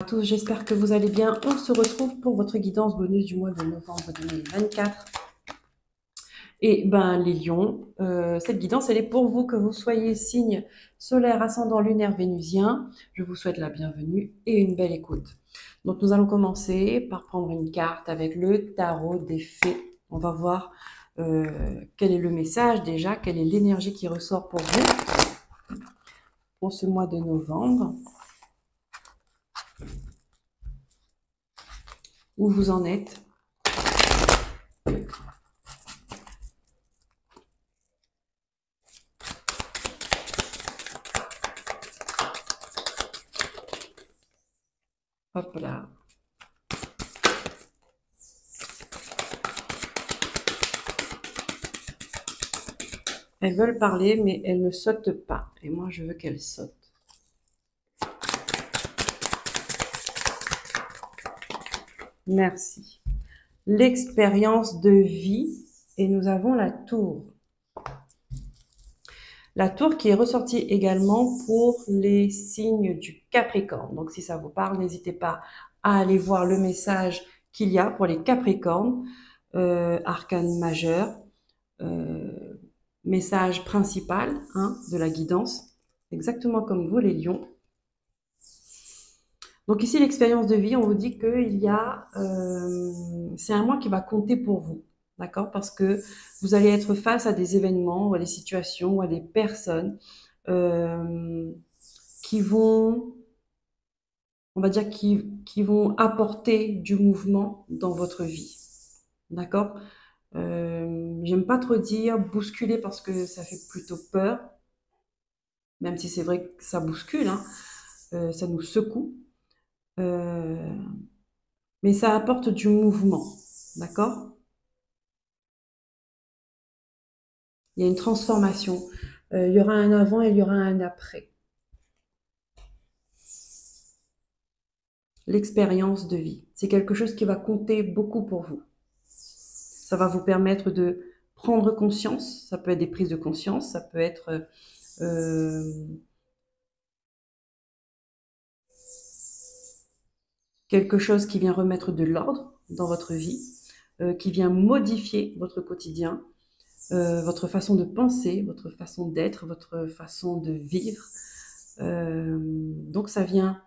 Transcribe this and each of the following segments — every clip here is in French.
Tous, j'espère que vous allez bien. On se retrouve pour votre guidance bonus du mois de novembre 2024. Et ben les lions, cette guidance, elle est pour vous, que vous soyez signe solaire, ascendant, lunaire, vénusien. Je vous souhaite la bienvenue et une belle écoute. Donc nous allons commencer par prendre une carte avec le tarot des fées. On va voir quel est le message déjà, quelle est l'énergie qui ressort pour vous pour ce mois de novembre. Où vous en êtes. Hop là. Elles veulent parler, mais elles ne sautent pas. Et moi, je veux qu'elles sautent. Merci. L'expérience de vie. Et nous avons la tour. La tour qui est ressortie également pour les signes du Capricorne. Donc, si ça vous parle, n'hésitez pas à aller voir le message qu'il y a pour les Capricornes. Arcane majeur. Message principal de la guidance. Exactement comme vous, les lions. Donc ici, l'expérience de vie, on vous dit qu'il y a... c'est un mois qui va compter pour vous, d'accord? Parce que vous allez être face à des événements ou à des situations ou à des personnes qui vont, on va dire, qui vont apporter du mouvement dans votre vie, d'accord? J'aime pas trop dire bousculer parce que ça fait plutôt peur, même si c'est vrai que ça bouscule, ça nous secoue. Mais ça apporte du mouvement, d'accord? Il y a une transformation. Il y aura un avant et il y aura un après. L'expérience de vie, c'est quelque chose qui va compter beaucoup pour vous. Ça va vous permettre de prendre conscience. Ça peut être des prises de conscience, ça peut être quelque chose qui vient remettre de l'ordre dans votre vie, qui vient modifier votre quotidien, votre façon de penser, votre façon d'être, votre façon de vivre. Donc ça vient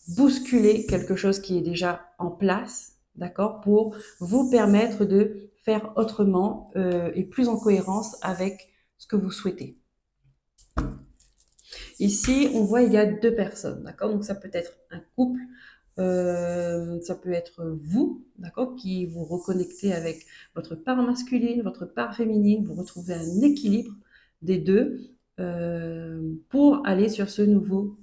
bousculer quelque chose qui est déjà en place, d'accord, pour vous permettre de faire autrement et plus en cohérence avec ce que vous souhaitez. Ici, on voit il y a deux personnes, d'accord, donc ça peut être un couple, ça peut être vous, d'accord, qui vous reconnectez avec votre part masculine, votre part féminine, vous retrouvez un équilibre des deux pour aller sur ce nouveau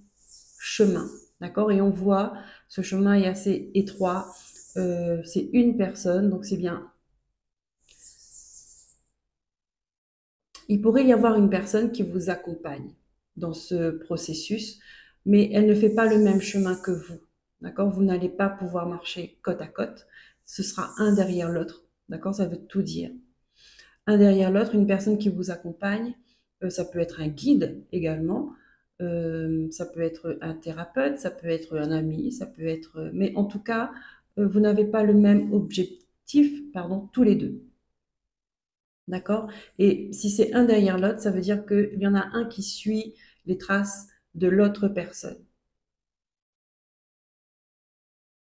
chemin, d'accord. Et on voit, ce chemin est assez étroit, c'est une personne, donc c'est bien. Il pourrait y avoir une personne qui vous accompagne dans ce processus, mais elle ne fait pas le même chemin que vous. D'accord? Vous n'allez pas pouvoir marcher côte à côte. Ce sera un derrière l'autre. D'accord? Ça veut tout dire. Un derrière l'autre, une personne qui vous accompagne. Ça peut être un guide également. Ça peut être un thérapeute, ça peut être un ami, ça peut être... Mais en tout cas, vous n'avez pas le même objectif, pardon, tous les deux. D'accord? Et si c'est un derrière l'autre, ça veut dire qu'il y en a un qui suit les traces de l'autre personne.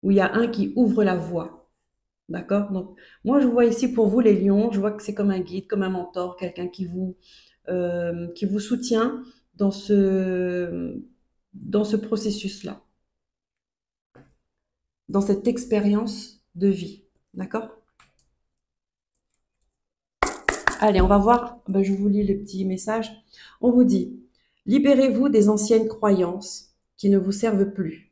Ou il y a un qui ouvre la voie. D'accord? Donc, moi, je vois ici pour vous, les lions, je vois que c'est comme un guide, comme un mentor, quelqu'un qui vous soutient dans ce processus-là, dans cette expérience de vie. D'accord? Allez, on va voir, je vous lis le petit message. On vous dit, libérez-vous des anciennes croyances qui ne vous servent plus.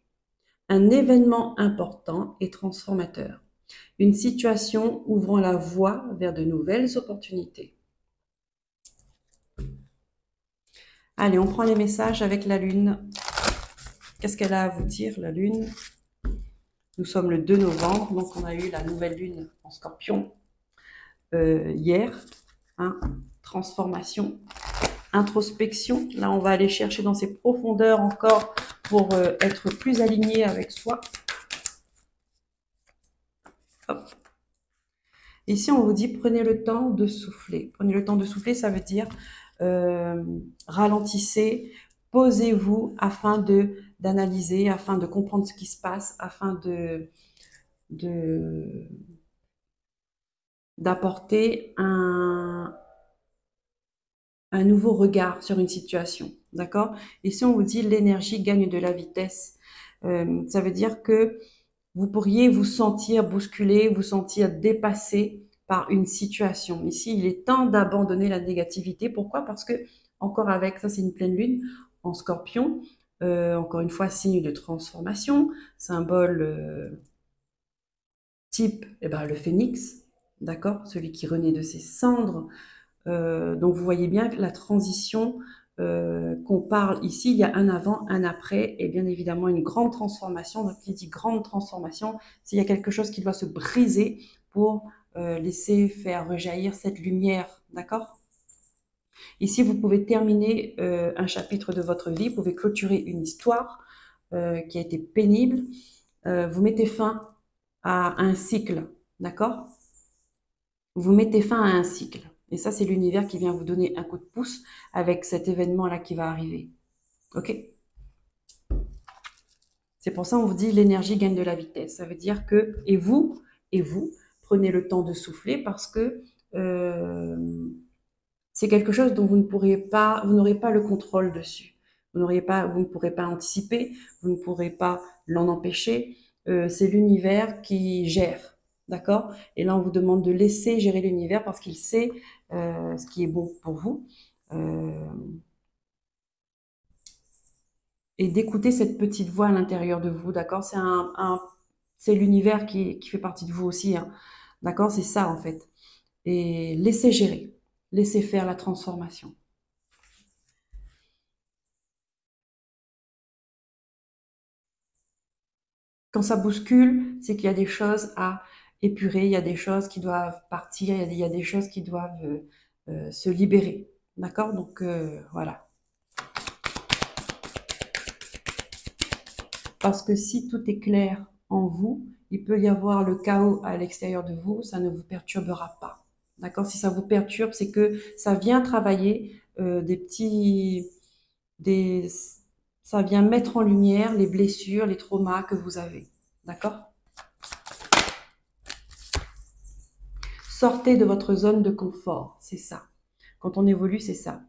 Un événement important et transformateur. Une situation ouvrant la voie vers de nouvelles opportunités. Allez, on prend les messages avec la Lune. Qu'est-ce qu'elle a à vous dire, la Lune? Nous sommes le 2 novembre, donc on a eu la nouvelle Lune en Scorpion hier. Transformation, introspection. Là, on va aller chercher dans ses profondeurs encore pour être plus aligné avec soi. Hop. Ici, on vous dit, prenez le temps de souffler. Prenez le temps de souffler, ça veut dire ralentissez, posez-vous afin d'analyser, afin de comprendre ce qui se passe, afin d'apporter un nouveau regard sur une situation. D'accord? Ici, on vous dit, l'énergie gagne de la vitesse. Ça veut dire que vous pourriez vous sentir bousculé, vous sentir dépassé par une situation. Ici, il est temps d'abandonner la négativité. Pourquoi? Parce que, encore avec, ça c'est une pleine lune en scorpion, encore une fois, signe de transformation, symbole type, eh ben, le phénix, d'accord? Celui qui renaît de ses cendres. Donc vous voyez bien que la transition qu'on parle ici, il y a un avant, un après, et bien évidemment une grande transformation. Donc qui dit grande transformation, c'est qu'il y a quelque chose qui doit se briser pour laisser faire rejaillir cette lumière, d'accord? Ici, vous pouvez terminer un chapitre de votre vie, vous pouvez clôturer une histoire qui a été pénible. Vous mettez fin à un cycle, d'accord? Vous mettez fin à un cycle. Et ça, c'est l'univers qui vient vous donner un coup de pouce avec cet événement-là qui va arriver. OK? C'est pour ça qu'on vous dit l'énergie gagne de la vitesse. Ça veut dire que, et vous, prenez le temps de souffler parce que c'est quelque chose dont vous n'aurez pas le contrôle dessus. Vous ne pourrez pas anticiper, vous ne pourrez pas l'en empêcher. C'est l'univers qui gère. D'accord? Et là, on vous demande de laisser gérer l'univers parce qu'il sait ce qui est bon pour vous. Et d'écouter cette petite voix à l'intérieur de vous, d'accord? C'est l'univers qui fait partie de vous aussi, hein, d'accord? C'est ça, en fait. Et laissez gérer, laissez faire la transformation. Quand ça bouscule, c'est qu'il y a des choses à épurer, il y a des choses qui doivent partir, il y a des choses qui doivent se libérer. D'accord? Donc, voilà. Parce que si tout est clair en vous, il peut y avoir le chaos à l'extérieur de vous, ça ne vous perturbera pas. D'accord? Si ça vous perturbe, c'est que ça vient travailler des, ça vient mettre en lumière les blessures, les traumas que vous avez. D'accord? Sortez de votre zone de confort, c'est ça. Quand on évolue, c'est ça.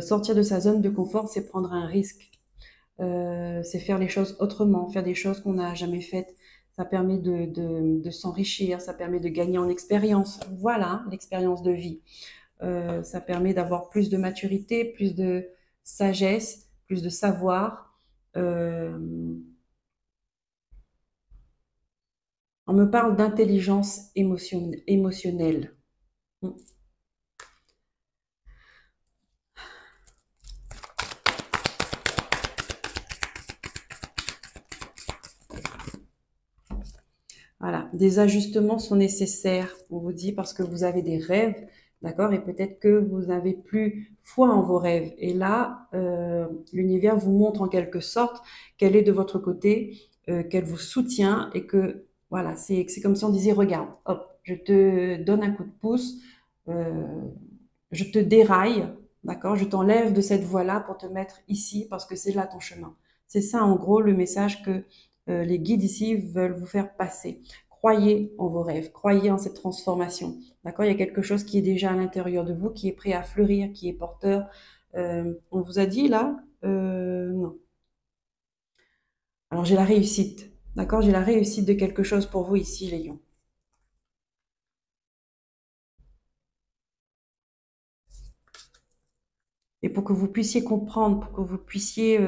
Sortir de sa zone de confort, c'est prendre un risque. C'est faire les choses autrement, faire des choses qu'on n'a jamais faites. Ça permet de s'enrichir, ça permet de gagner en expérience. Voilà, l'expérience de vie. Ça permet d'avoir plus de maturité, plus de sagesse, plus de savoir. On me parle d'intelligence émotionnelle. Mm. Voilà, des ajustements sont nécessaires, on vous dit, parce que vous avez des rêves, d'accord, et peut-être que vous n'avez plus foi en vos rêves. Et là, l'univers vous montre en quelque sorte qu'elle est de votre côté, qu'elle vous soutient et que, voilà, c'est comme si on disait, regarde, hop, je te donne un coup de pouce, euh, je te déraille, d'accord, je t'enlève de cette voie-là pour te mettre ici parce que c'est là ton chemin. C'est ça, en gros, le message que les guides ici veulent vous faire passer. Croyez en vos rêves, croyez en cette transformation. D'accord? Il y a quelque chose qui est déjà à l'intérieur de vous, qui est prêt à fleurir, qui est porteur. On vous a dit là, non. Alors j'ai la réussite. D'accord? J'ai la réussite de quelque chose pour vous ici, les lions. Et pour que vous puissiez comprendre, pour que vous puissiez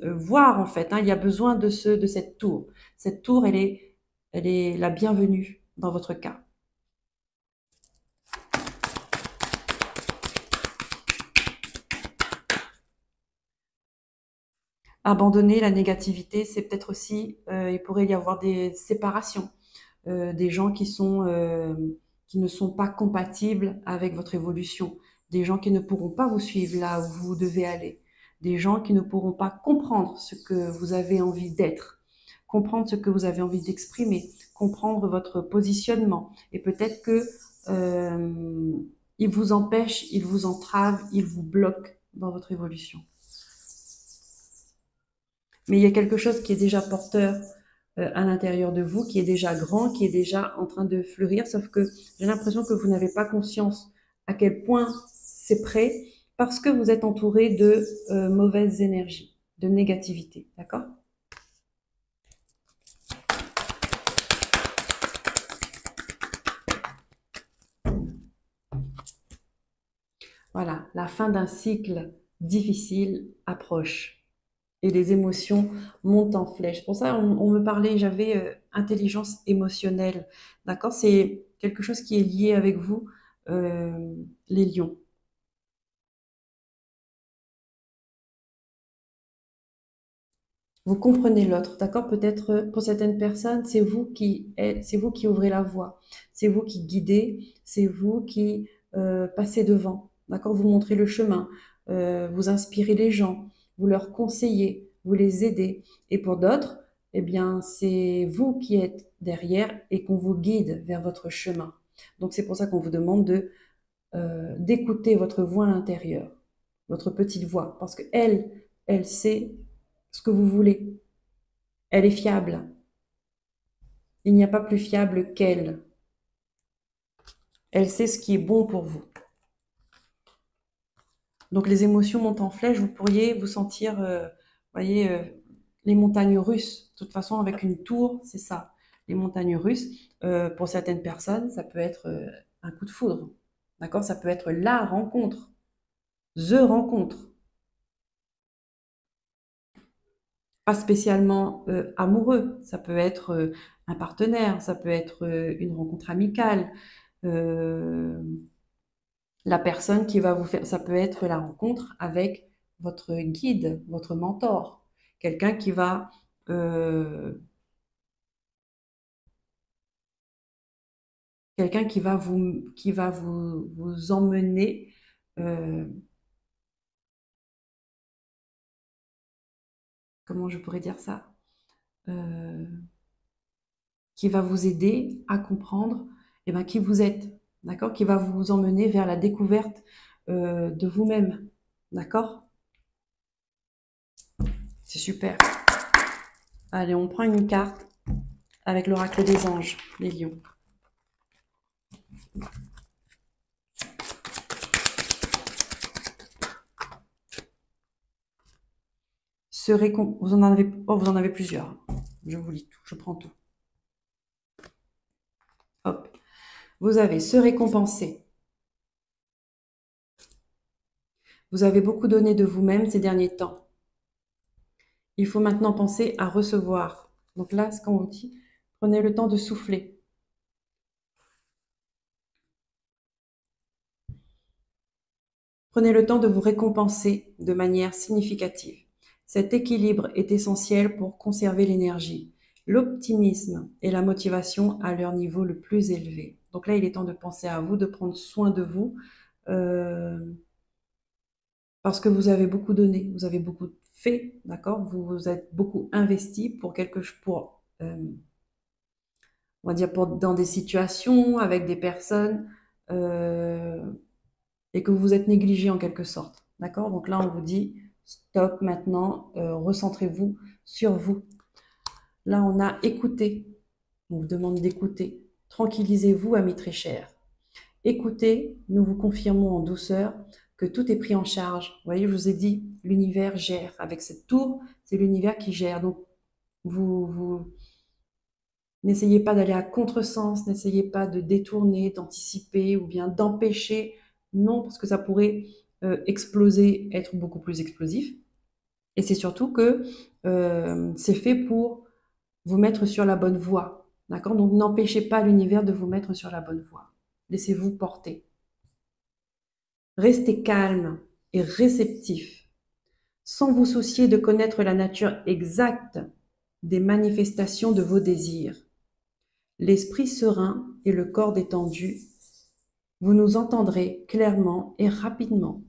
voir en fait, hein, il y a besoin de cette tour. Cette tour, elle est la bienvenue dans votre cas. Abandonner la négativité, c'est peut-être aussi, il pourrait y avoir des séparations, des gens qui ne sont pas compatibles avec votre évolution, des gens qui ne pourront pas vous suivre là où vous devez aller, des gens qui ne pourront pas comprendre ce que vous avez envie d'être, comprendre ce que vous avez envie d'exprimer, comprendre votre positionnement. Et peut-être que ils vous empêchent, ils vous entravent, ils vous bloquent dans votre évolution. Mais il y a quelque chose qui est déjà porteur à l'intérieur de vous, qui est déjà grand, qui est déjà en train de fleurir, sauf que j'ai l'impression que vous n'avez pas conscience à quel point c'est prêt, parce que vous êtes entouré de mauvaises énergies, de négativité, d'accord? Voilà, la fin d'un cycle difficile approche et les émotions montent en flèche. Pour ça, on me parlait, j'avais intelligence émotionnelle, d'accord? C'est quelque chose qui est lié avec vous, les lions. Vous comprenez l'autre, d'accord? Peut-être pour certaines personnes, c'est vous qui ouvrez la voie, c'est vous qui guidez, c'est vous qui passez devant, d'accord? Vous montrez le chemin, vous inspirez les gens, vous leur conseillez, vous les aidez. Et pour d'autres, eh bien, c'est vous qui êtes derrière et qu'on vous guide vers votre chemin. Donc c'est pour ça qu'on vous demande d'écouter votre voix intérieure, votre petite voix, parce que elle sait ce que vous voulez. Elle est fiable. Il n'y a pas plus fiable qu'elle. Elle sait ce qui est bon pour vous. Donc les émotions montent en flèche, vous pourriez vous sentir, voyez, les montagnes russes. De toute façon, avec une tour, c'est ça. Les montagnes russes, pour certaines personnes, ça peut être un coup de foudre. D'accord? Ça peut être la rencontre, the rencontre. Pas spécialement amoureux, ça peut être un partenaire, ça peut être une rencontre amicale. Euh, la personne qui va vous faire, ça peut être la rencontre avec votre guide, votre mentor, quelqu'un euh, quelqu'un qui va vous emmener, euh, comment je pourrais dire ça, Euh, qui va vous aider à comprendre eh ben, qui vous êtes, d'accord, qui va vous emmener vers la découverte de vous-même, d'accord? C'est super. Allez, on prend une carte avec l'oracle des anges, les lions. Vous en avez plusieurs. Je vous lis tout, je prends tout. Hop. Vous avez se récompenser. Vous avez beaucoup donné de vous-même ces derniers temps. Il faut maintenant penser à recevoir. Donc là, ce qu'on vous dit, prenez le temps de souffler. Prenez le temps de vous récompenser de manière significative. Cet équilibre est essentiel pour conserver l'énergie, l'optimisme et la motivation à leur niveau le plus élevé. Donc là, il est temps de penser à vous, de prendre soin de vous, euh, parce que vous avez beaucoup donné, vous avez beaucoup fait, d'accord? Vous vous êtes beaucoup investi pour quelque chose, on va dire dans des situations avec des personnes, euh, et que vous vous êtes négligé en quelque sorte, d'accord? Donc là, on vous dit stop maintenant, recentrez-vous sur vous. Là, on a écouté. On vous demande d'écouter. Tranquillisez-vous, amis très chers. Écoutez, nous vous confirmons en douceur que tout est pris en charge. Vous voyez, je vous ai dit, l'univers gère. Avec cette tour, c'est l'univers qui gère. Donc, vous n'essayez pas d'aller à contresens, n'essayez pas de détourner, d'anticiper ou bien d'empêcher. Non, parce que ça pourrait exploser, être beaucoup plus explosif. Et c'est surtout que c'est fait pour vous mettre sur la bonne voie. D'accord? Donc, n'empêchez pas l'univers de vous mettre sur la bonne voie. Laissez-vous porter. Restez calme et réceptif, sans vous soucier de connaître la nature exacte des manifestations de vos désirs. L'esprit serein et le corps détendu, vous nous entendrez clairement et rapidement.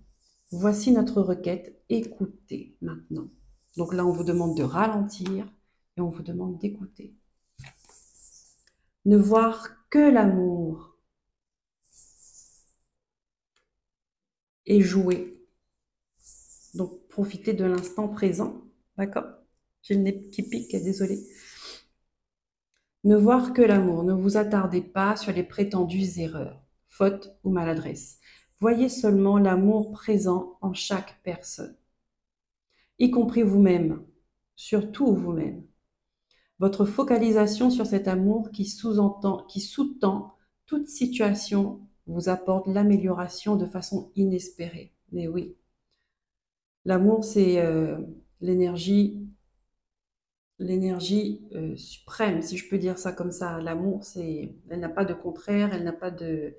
Voici notre requête. Écoutez maintenant. Donc là, on vous demande de ralentir et on vous demande d'écouter. Ne voir que l'amour et jouer. Donc, profitez de l'instant présent. D'accord? J'ai le nez qui pique, désolé. Ne voir que l'amour. Ne vous attardez pas sur les prétendues erreurs, fautes ou maladresses. Voyez seulement l'amour présent en chaque personne, y compris vous-même, surtout vous-même. Votre focalisation sur cet amour qui sous-tend toute situation vous apporte l'amélioration de façon inespérée. Mais oui, l'amour, c'est l'énergie suprême, si je peux dire ça comme ça. L'amour, elle n'a pas de contraire, elle n'a pas de.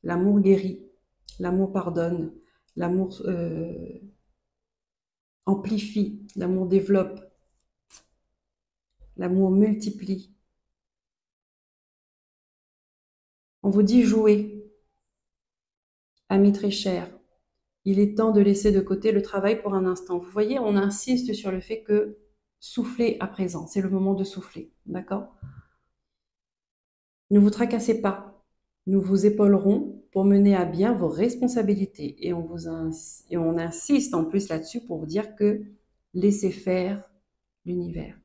L'amour guérit, l'amour pardonne, l'amour amplifie, l'amour développe, l'amour multiplie. On vous dit jouer, amis très chers. Il est temps de laisser de côté le travail pour un instant. Vous voyez, on insiste sur le fait que soufflez à présent, c'est le moment de souffler, d'accord? Ne vous tracassez pas. Nous vous épaulerons pour mener à bien vos responsabilités et on insiste en plus là-dessus pour vous dire que laissez faire l'univers.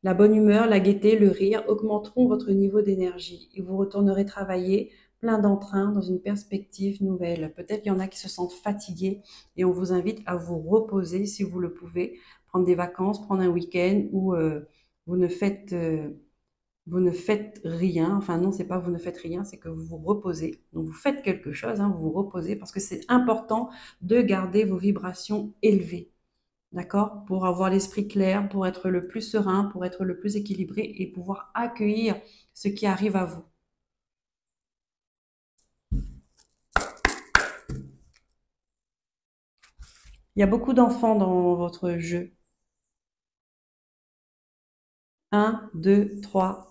La bonne humeur, la gaieté, le rire augmenteront votre niveau d'énergie et vous retournerez travailler plein d'entrain dans une perspective nouvelle. Peut-être qu'il y en a qui se sentent fatigués et on vous invite à vous reposer si vous le pouvez, prendre des vacances, prendre un week-end où vous ne faites vous ne faites rien. Enfin non, c'est pas vous ne faites rien, c'est que vous vous reposez. Donc vous faites quelque chose, hein, vous vous reposez parce que c'est important de garder vos vibrations élevées. D'accord? Pour avoir l'esprit clair, pour être le plus serein, pour être le plus équilibré et pouvoir accueillir ce qui arrive à vous. Il y a beaucoup d'enfants dans votre jeu. Un, deux, trois.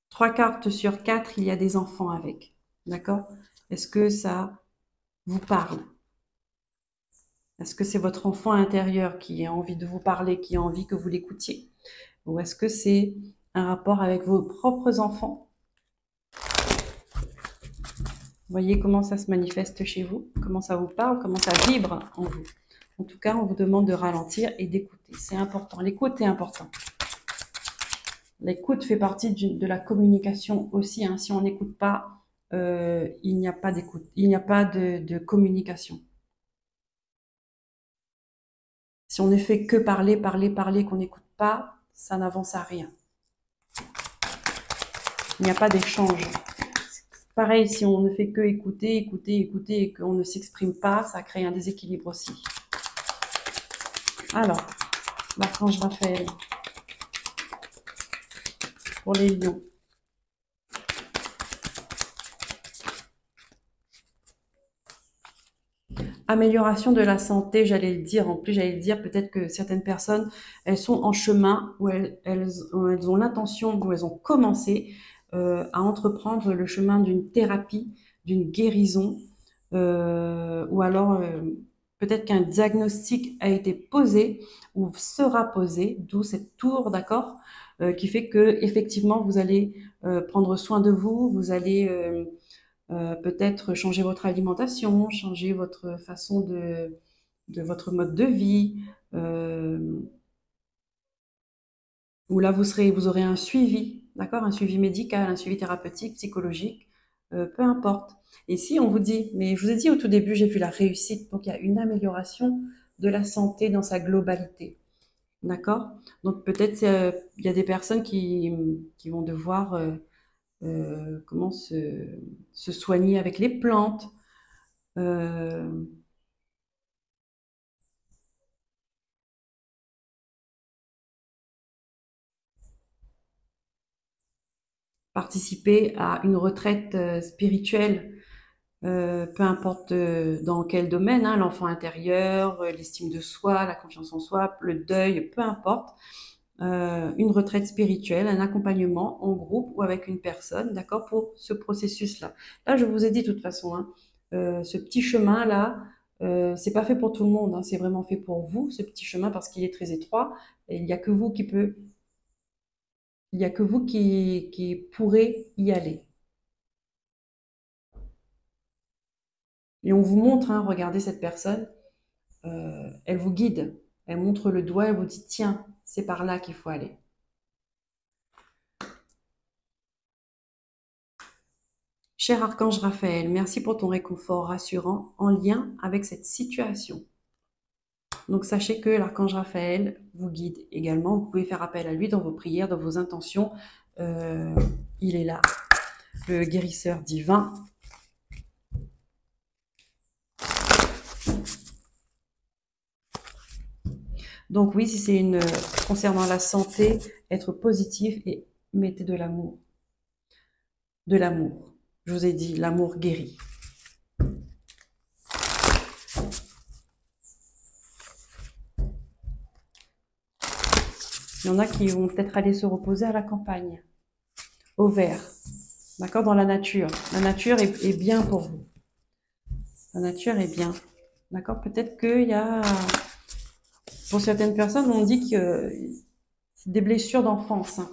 Trois cartes sur quatre, il y a des enfants avec. D'accord? Est-ce que ça vous parle? Est-ce que c'est votre enfant intérieur qui a envie de vous parler, qui a envie que vous l'écoutiez? Ou est-ce que c'est un rapport avec vos propres enfants? Voyez comment ça se manifeste chez vous, comment ça vous parle, comment ça vibre en vous. En tout cas, on vous demande de ralentir et d'écouter. C'est important. L'écoute est important. L'écoute fait partie de la communication aussi, hein. Si on n'écoute pas, il n'y a pas d'écoute, il n'y a pas de communication. Si on ne fait que parler, parler, parler, qu'on n'écoute pas, ça n'avance à rien. Il n'y a pas d'échange. Pareil, si on ne fait que écouter, écouter, écouter et qu'on ne s'exprime pas, ça crée un déséquilibre aussi. Alors, l'archange Raphaël pour les lions. Amélioration de la santé, j'allais le dire. En plus, j'allais le dire, peut-être que certaines personnes, elles sont en chemin où elles ont l'intention, où elles ont commencé à entreprendre le chemin d'une thérapie, d'une guérison, ou alors peut-être qu'un diagnostic a été posé ou sera posé, d'où cette tour, d'accord, qui fait que effectivement vous allez prendre soin de vous, vous allez peut-être changer votre alimentation, changer votre façon de votre mode de vie, où là vous aurez un suivi, d'accord, un suivi médical, un suivi thérapeutique, psychologique, peu importe. Et si on vous dit, mais je vous ai dit au tout début, j'ai vu la réussite, donc il y a une amélioration de la santé dans sa globalité, d'accord. Donc peut-être il y a des personnes qui vont devoir comment se soigner avec les plantes. euh, Participer à une retraite spirituelle, peu importe dans quel domaine, hein, l'enfant intérieur, l'estime de soi, la confiance en soi, le deuil, peu importe. une retraite spirituelle, un accompagnement en groupe ou avec une personne, d'accord, pour ce processus-là. Là, je vous ai dit de toute façon, hein, ce petit chemin-là, c'est pas fait pour tout le monde, hein, c'est vraiment fait pour vous, ce petit chemin, parce qu'il est très étroit, et il n'y a que vous qui peut, il y a que vous qui pourrez y aller. Et on vous montre, hein, regardez cette personne, elle vous guide, elle montre le doigt, elle vous dit, tiens, c'est par là qu'il faut aller. Cher Archange Raphaël, merci pour ton réconfort rassurant en lien avec cette situation. Donc sachez que l'Archange Raphaël vous guide également. Vous pouvez faire appel à lui dans vos prières, dans vos intentions. Il est là, le guérisseur divin. Donc oui, si c'est concernant la santé, être positif et mettez de l'amour. De l'amour. Je vous ai dit, l'amour guérit. Il y en a qui vont peut-être aller se reposer à la campagne, au vert, d'accord, dans la nature. La nature est bien pour vous. La nature est bien, d'accord. Peut-être qu'il y a, pour certaines personnes, on dit que c'est des blessures d'enfance, hein.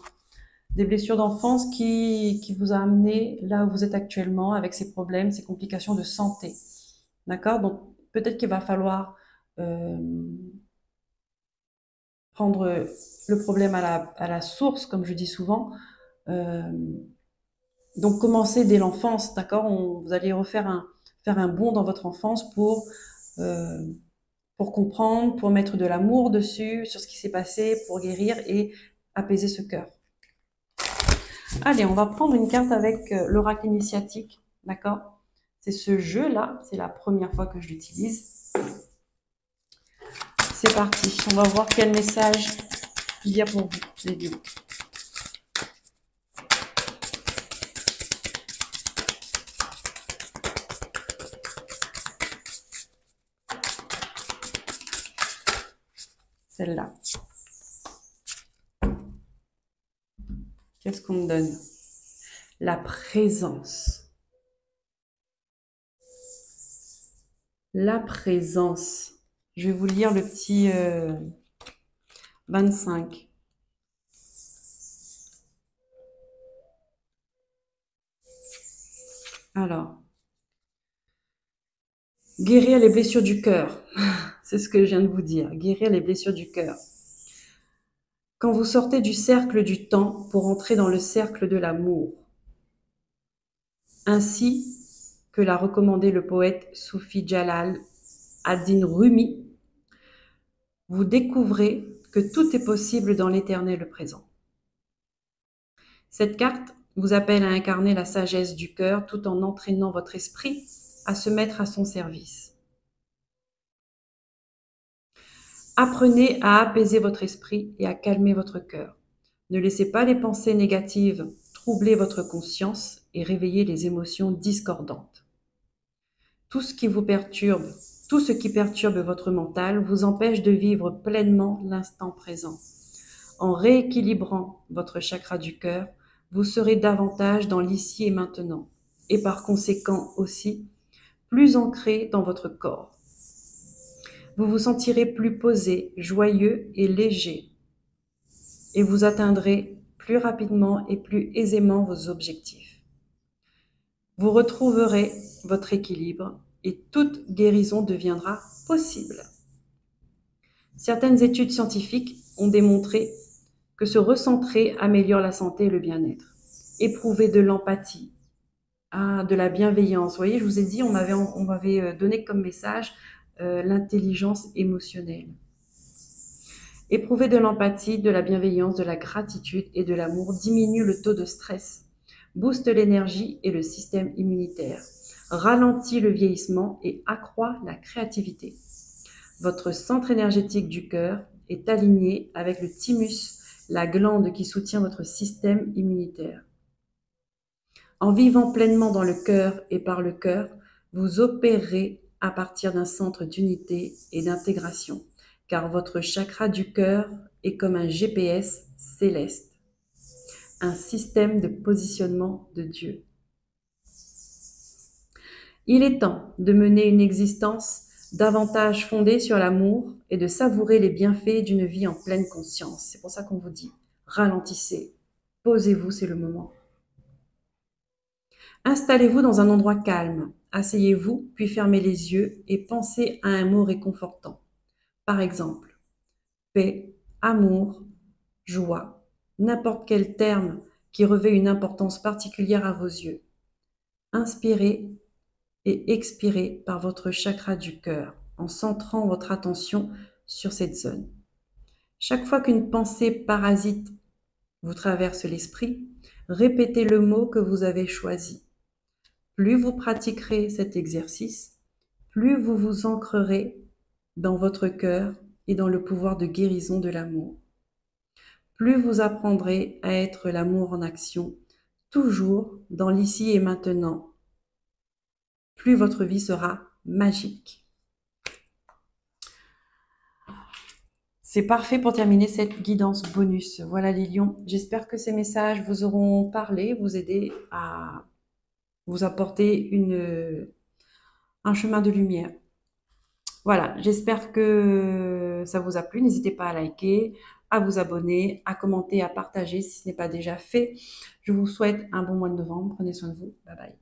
Des blessures d'enfance qui vous a amené là où vous êtes actuellement avec ces problèmes, ces complications de santé, d'accord. Donc peut-être qu'il va falloir euh, prendre le problème à la source, comme je dis souvent. Euh, donc commencer dès l'enfance, d'accord. Vous allez faire un bond dans votre enfance euh, pour comprendre, pour mettre de l'amour dessus, sur ce qui s'est passé, pour guérir et apaiser ce cœur. Allez, on va prendre une carte avec l'oracle initiatique, d'accord. C'est ce jeu-là, c'est la première fois que je l'utilise. C'est parti, on va voir quel message il y a pour vous, les dieux. Celle-là. Qu'est-ce qu'on me donne? La présence. La présence. Je vais vous lire le petit 25. Alors, guérir les blessures du cœur. C'est ce que je viens de vous dire. Guérir les blessures du cœur. Quand vous sortez du cercle du temps pour entrer dans le cercle de l'amour. Ainsi que l'a recommandé le poète soufi Jalal ad-Din Rumi, vous découvrez que tout est possible dans l'éternel présent. Cette carte vous appelle à incarner la sagesse du cœur tout en entraînant votre esprit à se mettre à son service. Apprenez à apaiser votre esprit et à calmer votre cœur. Ne laissez pas les pensées négatives troubler votre conscience et réveiller les émotions discordantes. Tout ce qui perturbe votre mental vous empêche de vivre pleinement l'instant présent. En rééquilibrant votre chakra du cœur, vous serez davantage dans l'ici et maintenant, et par conséquent aussi plus ancré dans votre corps. Vous vous sentirez plus posé, joyeux et léger, et vous atteindrez plus rapidement et plus aisément vos objectifs. Vous retrouverez votre équilibre et toute guérison deviendra possible. Certaines études scientifiques ont démontré que se recentrer améliore la santé et le bien-être. Éprouver de l'empathie, de la bienveillance. Vous voyez, je vous ai dit, on m'avait donné comme message l'intelligence émotionnelle. Éprouver de l'empathie, de la bienveillance, de la gratitude et de l'amour diminue le taux de stress, booste l'énergie et le système immunitaire, ralentit le vieillissement et accroît la créativité. Votre centre énergétique du cœur est aligné avec le thymus, la glande qui soutient votre système immunitaire. En vivant pleinement dans le cœur et par le cœur, vous opérez à partir d'un centre d'unité et d'intégration, car votre chakra du cœur est comme un GPS céleste, un système de positionnement de Dieu. Il est temps de mener une existence davantage fondée sur l'amour et de savourer les bienfaits d'une vie en pleine conscience. C'est pour ça qu'on vous dit, ralentissez, posez-vous, c'est le moment. Installez-vous dans un endroit calme, asseyez-vous, puis fermez les yeux et pensez à un mot réconfortant. Par exemple, paix, amour, joie, n'importe quel terme qui revêt une importance particulière à vos yeux. Inspirez et expirez par votre chakra du cœur en centrant votre attention sur cette zone. Chaque fois qu'une pensée parasite vous traverse l'esprit, répétez le mot que vous avez choisi. Plus vous pratiquerez cet exercice, plus vous vous ancrerez dans votre cœur et dans le pouvoir de guérison de l'amour. Plus vous apprendrez à être l'amour en action, toujours dans l'ici et maintenant, plus votre vie sera magique. C'est parfait pour terminer cette guidance bonus. Voilà les lions, j'espère que ces messages vous auront parlé, vous aider à vous apporter un chemin de lumière. Voilà, j'espère que ça vous a plu. N'hésitez pas à liker, à vous abonner, à commenter, à partager si ce n'est pas déjà fait. Je vous souhaite un bon mois de novembre. Prenez soin de vous. Bye bye.